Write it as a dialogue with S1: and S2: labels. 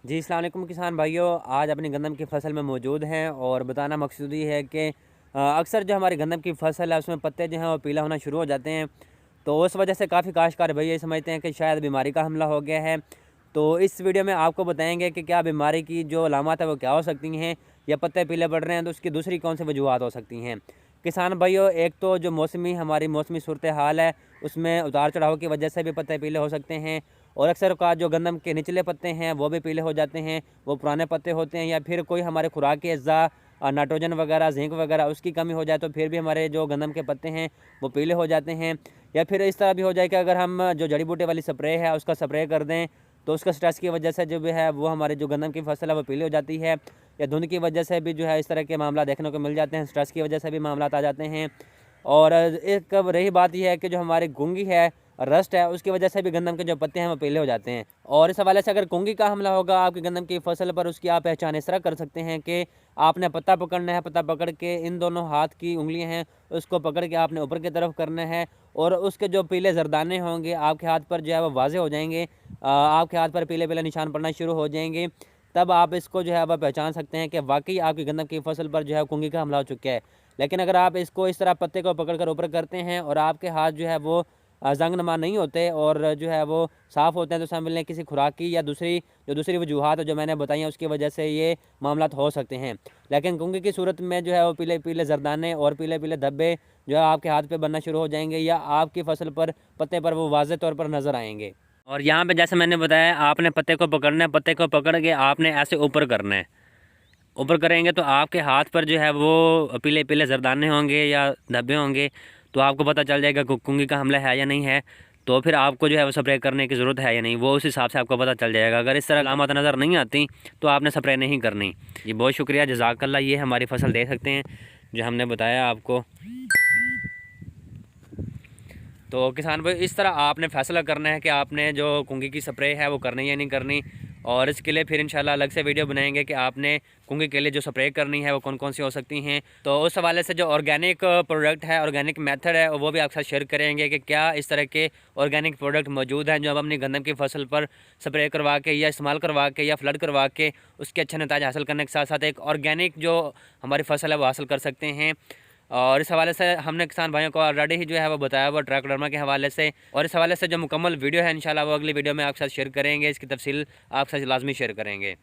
S1: जी, अस्सलाम वालेकुम किसान भाइयों। आज अपनी गंदम की फ़सल में मौजूद हैं और बताना मकसूद ये है कि अक्सर जो हमारी गंदम की फ़सल है उसमें पत्ते जो हैं वो पीला होना शुरू हो जाते हैं। तो उस वजह से काफ़ी काश्तकार भई ये समझते हैं कि शायद बीमारी का हमला हो गया है। तो इस वीडियो में आपको बताएँगे कि क्या बीमारी की जो अलामत है वो क्या हो सकती हैं, या पत्ते पीले पड़ रहे हैं तो उसकी दूसरी कौन सी वजूहत हो सकती हैं। किसान भाइयों, एक तो जो हमारी मौसमी सूरत हाल है उसमें उतार चढ़ाव की वजह से भी पत्ते पीले हो सकते हैं। और अक्सर का जो गंदम के निचले पत्ते हैं वो भी पीले हो जाते हैं, वो पुराने पत्ते होते हैं, या फिर कोई हमारे खुराक के अज्जा नाइट्रोजन वगैरह, ज़िंक वगैरह उसकी कमी हो जाए तो फिर भी हमारे जो गंदम के पत्ते हैं वो पीले हो जाते हैं। या फिर इस तरह भी हो जाए कि अगर हम जो जड़ी बूटी वाली स्प्रे है उसका स्प्रे कर दें तो उसका स्ट्रेस की वजह से जो भी है वो हमारे जो गंदम की फसल है वो पीली हो जाती है। या धुंध की वजह से भी जो है इस तरह के मामला देखने को मिल जाते हैं, स्ट्रेस की वजह से भी मामला आ जाते हैं। और एक अब रही बात यह है कि जो हमारी घुंगी है, रस्ट है, उसकी वजह से भी गंदम के जो पत्ते हैं वो पीले हो जाते हैं। और इस हवाले से अगर घुंगी का हमला होगा आपकी गंदम की फसल पर, उसकी आप पहचान इस तरह कर सकते हैं कि आपने पत्ता पकड़ना है, पत्ता पकड़ के इन दोनों हाथ की उंगलियां हैं उसको पकड़ के आपने ऊपर की तरफ करना है, और उसके जो पीले जरदाने होंगे आपके हाथ पर जो है वो वाजे हो जाएंगे, आपके हाथ पर पीले पीले निशान पड़ना शुरू हो जाएंगे। तब आप इसको जो है वह पहचान सकते हैं कि वाकई आपकी गंदम की फसल पर जो है घुंगी का हमला हो चुका है। लेकिन अगर आप इसको इस तरह पत्ते को पकड़ कर ऊपर करते हैं और आपके हाथ जो है वो जंगनुमा नहीं होते और जो है वो साफ़ होते हैं, तो शामिल ने किसी खुराक की या दूसरी वजूहत जो मैंने बताई हैं उसकी वजह से ये मामला हो सकते हैं। लेकिन घुंगी की सूरत में जो है वो पीले पीले जरदाने और पीले पीले धब्बे जो है आपके हाथ पे बनना शुरू हो जाएंगे, या आपकी फसल पर पत्ते पर वो वाज़े तौर पर नज़र आएंगे। और यहाँ पे जैसे मैंने बताया, आपने पत्ते को पकड़ना है, पत्ते को पकड़ के आपने ऐसे ऊपर करना है। ऊपर करेंगे तो आपके हाथ पर जो है वो पीले पीले जरदाने होंगे या धब्बे होंगे, तो आपको पता चल जाएगा कि घुंगी का हमला है या नहीं है। तो फिर आपको जो है वो स्प्रे करने की ज़रूरत है या नहीं, वो उस हिसाब से आपको पता चल जाएगा। अगर इस तरह अलामत नज़र नहीं आती तो आपने स्प्रे नहीं करनी। जी बहुत शुक्रिया, जज़ाकल्लाह। ये हमारी फसल देख सकते हैं जो हमने बताया आपको। तो किसान भाई, इस तरह आपने फैसला करना है कि आपने जो कुंगी की स्प्रे है वो करनी या नहीं करनी। और इसके लिए फिर इंशाल्लाह अलग से वीडियो बनाएंगे कि आपने कुंगी के लिए जो स्प्रे करनी है वो कौन कौन सी हो सकती हैं। तो उस हवाले से जो ऑर्गेनिक प्रोडक्ट है, ऑर्गेनिक मेथड है, वो भी आपके साथ शेयर करेंगे कि क्या इस तरह के ऑर्गेनिक प्रोडक्ट मौजूद हैं जो हम अपनी गंदम की फसल पर स्प्रे करवा के या इस्तेमाल करवा के या फ्लड करवा के उसके अच्छे नतीजे हासिल करने के साथ साथ एक ऑर्गेनिक जो हमारी फसल है वो हासिल कर सकते हैं। और इस हवाले से हमने किसान भाइयों को ऑलरेडी ही जो है वो बताया हुआ ट्राइकोडर्मा के हवाले से। और इस हवाले से जो मुकम्मल वीडियो है इंशाल्लाह वो अगली वीडियो में आपके साथ शेयर करेंगे, इसकी तफसील आपके साथ लाजमी शेयर करेंगे।